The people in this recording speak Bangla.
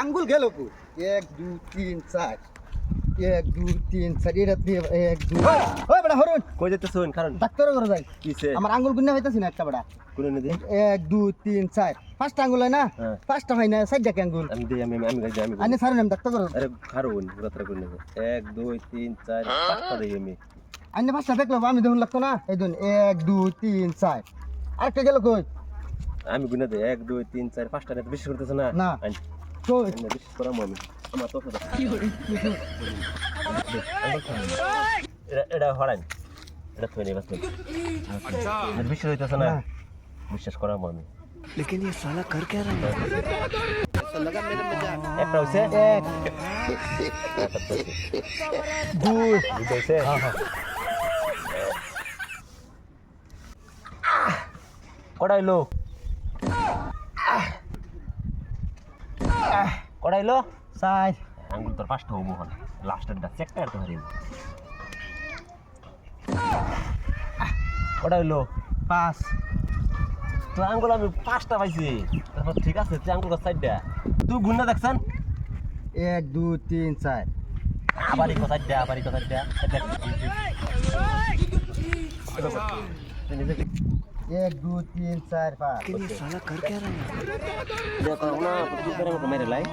আঙ্গুল গেল কো 1 2 3 4 1 2 3 4 এটা দিয়ে 1 2 ওই বড় হরুন কই যেতেছুন কারণ ডাক্তার ঘরে যাই কিসে আমার আঙ্গুল গুন্না হইতাছে না একটা বড় কোন নে দে 1 2 3 4 পাঁচটা আঙ্গুল হয় না পাঁচটা হয় না সাইডটা কে আঙ্গুল আমি দে আমি আমি আনে সারেন আমি ডাক্তার ঘরে আরে কারণ রাত্রে কোন নে 1 2 3 4 পাঁচটা দেই আমি আনে পাঁচটা দেখলো আমি দেখুন লাগতো না এই দুন 1 2 3 4 আরেকটা গেল কই আমি গুনা দে 1 2 3 4 পাঁচটা নে বেশি করতেছ না না কই বেশি করা আমি আমার তো এটা হরান এটা তুই নেবাস আচ্ছা বেশি হইতাছ না বিশ্বাস করা আমি लेकिन ये साला कर क्या रहा है একটা হইছে এক দুই হইছে কড়াইলো কড়াইলো চার আঙ্গুল তোর পাঁচটা হবো হল লাস্টেরটা চেকটা তো হারিয়ে কড়াইলো পাঁচ তো আঙ্গুল আমি পাঁচটা পাইছি তারপর ঠিক আছে তুই আঙ্গুল সাইডটা তুই গুন্না দেখছেন 1 2 3 4 আবারই কোথায় আবারই কোথায় 1 2 3 4 5 लेकिन ये साला कर क्या रहा है দেখো না মেরে লাই